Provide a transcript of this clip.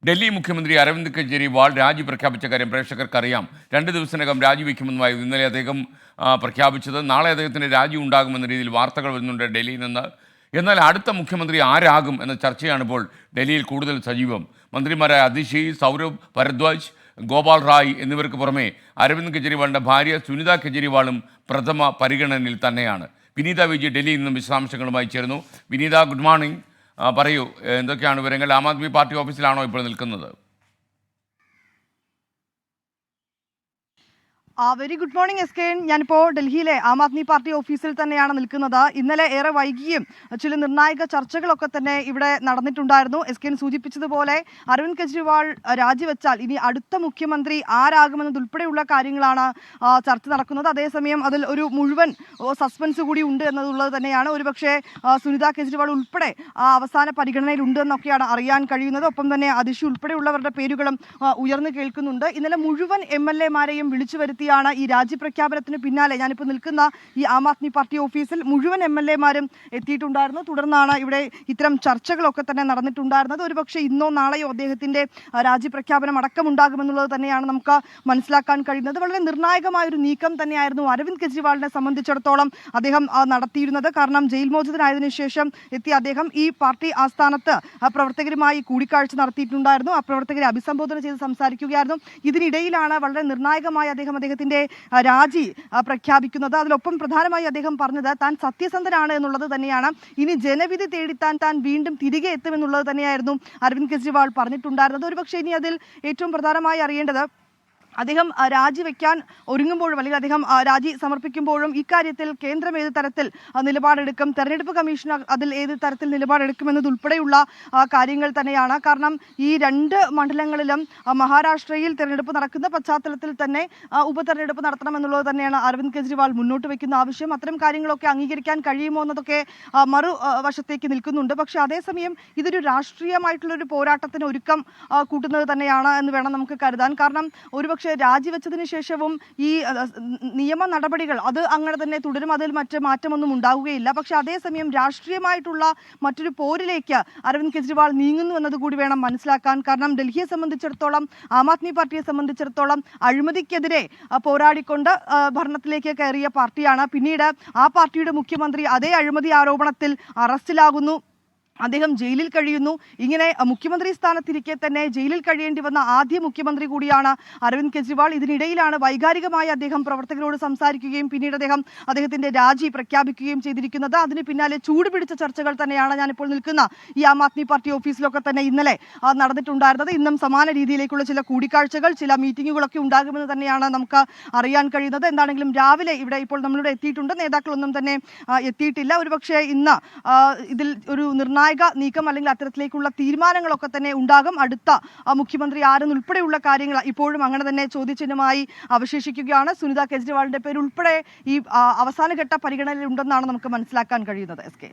ഡൽഹി മുഖ്യമന്ത്രി അരവിന്ദ് കെജ്രിവാൾ രാജി പ്രഖ്യാപിച്ച കാര്യം പ്രേക്ഷകർക്കറിയാം. 2 ദിവസത്തിനകം രാജിവെക്കുമെന്നുമായിരുന്നു ഇന്നലെ അദ്ദേഹം പ്രഖ്യാപിച്ചത്. നാളെ അദ്ദേഹത്തിന് രാജി ഉണ്ടാകുമെന്ന രീതിയിൽ വാർത്തകൾ വരുന്നുണ്ട് ഡൽഹിയിൽ നിന്ന്. എന്നാൽ അടുത്ത മുഖ്യമന്ത്രി ആരാകും എന്ന ചർച്ചയാണ് ഇപ്പോൾ ഡൽഹിയിൽ കൂടുതൽ സജീവം. മന്ത്രിമാരായ അതിഷി, സൗരഭ് ഭരദ്വാജ്, ഗോപാൽ റായ് എന്നിവർക്ക് പുറമെ അരവിന്ദ് കെജ്രിവാളിൻ്റെ ഭാര്യ സുനിത കെജ്രിവാളും പ്രഥമ പരിഗണനയിൽ തന്നെയാണ്. വിനീത വിജയ് ഡൽഹിയിൽ നിന്നും വിശദാംശങ്ങളുമായി ചേരുന്നു. വിനീത, ഗുഡ് മോർണിംഗ്. പറയൂ, എന്തൊക്കെയാണ് വിവരങ്ങൾ? ആം ആദ്മി പാർട്ടി ഓഫീസിലാണോ ഇപ്പോൾ നിൽക്കുന്നത്? Very good morning S K. ഞാനിപ്പോൾ ഡൽഹിയിലെ ആം ആദ്മി പാർട്ടി ഓഫീസിൽ തന്നെയാണ് നിൽക്കുന്നത്. ഇന്നലെ ഏറെ വൈകിയും ചില നിർണായക ചർച്ചകളൊക്കെ തന്നെ ഇവിടെ നടന്നിട്ടുണ്ടായിരുന്നു. എസ് കെ സൂചിപ്പിച്ചതുപോലെ അരവിന്ദ് കെജ്രിവാൾ രാജിവെച്ചാൽ ഇനി അടുത്ത മുഖ്യമന്ത്രി ആരാകുമെന്നതുൾപ്പെടെയുള്ള കാര്യങ്ങളാണ് ചർച്ച നടക്കുന്നത്. അതേസമയം അതിൽ ഒരു മുഴുവൻ സസ്പെൻസ് കൂടി ഉണ്ട് എന്നുള്ളത് തന്നെയാണ്. ഒരുപക്ഷെ സുനിത കെജ്രിവാൾ ഉൾപ്പെടെ അവസാന പരിഗണനയിൽ ഉണ്ട് എന്നൊക്കെയാണ് അറിയാൻ കഴിയുന്നത്. ഒപ്പം തന്നെ അതിഷി ഉൾപ്പെടെയുള്ളവരുടെ പേരുകളും ഉയർന്നു കേൾക്കുന്നുണ്ട്. ഇന്നലെ മുഴുവൻ MLA-മാരെയും വിളിച്ചു വരുത്തിയാണ് ഈ രാജിപ്രഖ്യാപനത്തിന് പിന്നാലെ ഞാനിപ്പോൾ നിൽക്കുന്ന ഈ ആം ആദ്മി പാർട്ടി ഓഫീസിൽ മുഴുവൻ MLA-മാരും എത്തിയിട്ടുണ്ടായിരുന്നു. തുടർന്നാണ് ഇവിടെ ഇത്തരം ചർച്ചകളൊക്കെ തന്നെ നടന്നിട്ടുണ്ടായിരുന്നത്. ഒരുപക്ഷെ ഇന്നോ നാളെയോ അദ്ദേഹത്തിന്റെ രാജിപ്രഖ്യാപനം അടക്കമുണ്ടാകുമെന്നുള്ളത് തന്നെയാണ് നമുക്ക് മനസ്സിലാക്കാൻ കഴിയുന്നത്. വളരെ നിർണായകമായ ഒരു നീക്കം തന്നെയായിരുന്നു അരവിന്ദ് കെജ്രിവാളിനെ സംബന്ധിച്ചിടത്തോളം അദ്ദേഹം നടത്തിയിരുന്നത്. കാരണം ജയിൽ മോചിതനായതിനു ശേഷം എത്തിയ അദ്ദേഹം ഈ പാർട്ടി ആസ്ഥാനത്ത് പ്രവർത്തകരുമായി കൂടിക്കാഴ്ച നടത്തിയിട്ടുണ്ടായിരുന്നു. ആ പ്രവർത്തകരെ അഭിസംബോധന ചെയ്ത് സംസാരിക്കുകയായിരുന്നു. ഇതിനിടയിലാണ് വളരെ നിർണായകമായി അദ്ദേഹത്തിന്റെ രാജി പ്രഖ്യാപിക്കുന്നത്. അതിലൊപ്പം പ്രധാനമായി അദ്ദേഹം പറഞ്ഞത് താൻ സത്യസന്ധനാണ് എന്നുള്ളത് തന്നെയാണ്. ഇനി ജനവിധി തേടിത്താൻ താൻ വീണ്ടും തിരികെ എത്തുമെന്നുള്ളത് തന്നെയായിരുന്നു അരവിന്ദ് കെജ്രിവാൾ പറഞ്ഞിട്ടുണ്ടായിരുന്നത്. ഒരുപക്ഷെ ഇനി അതിൽ ഏറ്റവും പ്രധാനമായി അറിയേണ്ടത് അദ്ദേഹം രാജിവെക്കാൻ ഒരുങ്ങുമ്പോഴും അല്ലെങ്കിൽ അദ്ദേഹം രാജി സമർപ്പിക്കുമ്പോഴും ഇക്കാര്യത്തിൽ കേന്ദ്രം ഏത് തരത്തിൽ നിലപാടെടുക്കും, തെരഞ്ഞെടുപ്പ് കമ്മീഷൻ അതിൽ ഏത് തരത്തിൽ നിലപാടെടുക്കുമെന്നതുൾപ്പെടെയുള്ള കാര്യങ്ങൾ തന്നെയാണ്. കാരണം ഈ 2 മണ്ഡലങ്ങളിലും മഹാരാഷ്ട്രയിൽ തെരഞ്ഞെടുപ്പ് നടക്കുന്ന പശ്ചാത്തലത്തിൽ തന്നെ ഉപതെരഞ്ഞെടുപ്പ് നടത്തണമെന്നുള്ളത് തന്നെയാണ് അരവിന്ദ് കെജ്രിവാൾ മുന്നോട്ട് വയ്ക്കുന്ന ആവശ്യം. അത്തരം കാര്യങ്ങളൊക്കെ അംഗീകരിക്കാൻ കഴിയുമോ എന്നതൊക്കെ മറുവശത്തേക്ക് നിൽക്കുന്നുണ്ട്. പക്ഷെ അതേസമയം ഇതൊരു രാഷ്ട്രീയമായിട്ടുള്ളൊരു പോരാട്ടത്തിന് ഒരുക്കം കൂട്ടുന്നത് തന്നെയാണ് എന്ന് വേണം നമുക്ക് കരുതാൻ. കാരണം ഒരുപക്ഷെ രാജിവെച്ചതിന് ശേഷവും ഈ നിയമ നടപടികൾ അത് അങ്ങനെ തന്നെ തുടരും. അതിൽ മറ്റ് മാറ്റമൊന്നും ഉണ്ടാവുകയില്ല. പക്ഷെ അതേസമയം രാഷ്ട്രീയമായിട്ടുള്ള മറ്റൊരു പോരിലേക്ക് അരവിന്ദ് കെജ്രിവാൾ നീങ്ങുന്നു എന്നതുകൂടി വേണം മനസ്സിലാക്കാൻ. കാരണം ഡൽഹിയെ സംബന്ധിച്ചിടത്തോളം, ആം ആദ്മി പാർട്ടിയെ സംബന്ധിച്ചിടത്തോളം അഴിമതിക്കെതിരെ പോരാടിക്കൊണ്ട് ഭരണത്തിലേക്ക് കയറിയ പാർട്ടിയാണ്. പിന്നീട് ആ പാർട്ടിയുടെ മുഖ്യമന്ത്രി അതേ അഴിമതി ആരോപണത്തിൽ അറസ്റ്റിലാകുന്നു, അദ്ദേഹം ജയിലിൽ കഴിയുന്നു. ഇങ്ങനെ മുഖ്യമന്ത്രി സ്ഥാനത്തിരിക്കെ തന്നെ ജയിലിൽ കഴിയേണ്ടി വന്ന ആദ്യ മുഖ്യമന്ത്രി കൂടിയാണ് അരവിന്ദ് കെജ്രിവാൾ. ഇതിനിടയിലാണ് വൈകാരികമായി അദ്ദേഹം പ്രവർത്തകരോട് സംസാരിക്കുകയും പിന്നീട് അദ്ദേഹത്തിന്റെ രാജി പ്രഖ്യാപിക്കുകയും ചെയ്തിരിക്കുന്നത്. അതിന് പിന്നാലെ ചൂടുപിടിച്ച ചർച്ചകൾ തന്നെയാണ് ഞാനിപ്പോൾ നിൽക്കുന്ന ഈ ആം ആദ്മി പാർട്ടി ഓഫീസിലൊക്കെ തന്നെ ഇന്നലെ നടന്നിട്ടുണ്ടായിരുന്നത്. ഇന്നും സമാന രീതിയിലേക്കുള്ള ചില കൂടിക്കാഴ്ചകൾ, ചില മീറ്റിങ്ങുകളൊക്കെ ഉണ്ടാകുമെന്ന് തന്നെയാണ് നമുക്ക് അറിയാൻ കഴിയുന്നത്. എന്താണെങ്കിലും രാവിലെ ഇവിടെ ഇപ്പോൾ നമ്മളിവിടെ എത്തിയിട്ടുണ്ട്, നേതാക്കളൊന്നും തന്നെ എത്തിയിട്ടില്ല. ഒരുപക്ഷെ ഇന്ന് ഇതിൽ ഒരു നിർണായക നീക്കം അല്ലെങ്കിൽ അത്തരത്തിലേക്കുള്ള തീരുമാനങ്ങളൊക്കെ തന്നെ ഉണ്ടാകും. അടുത്ത മുഖ്യമന്ത്രി ആരെന്നുൾപ്പെടെയുള്ള കാര്യങ്ങൾ ഇപ്പോഴും അങ്ങനെ തന്നെ ചോദ്യചിഹ്നമായി അവശേഷിക്കുകയാണ്. സുനിത കെജ്രിവാളിന്റെ പേര് ഉൾപ്പെടെ ഈ അവസാനഘട്ട പരിഗണനയിലുണ്ടെന്നാണ് നമുക്ക് മനസ്സിലാക്കാൻ കഴിയുന്നത്. S K.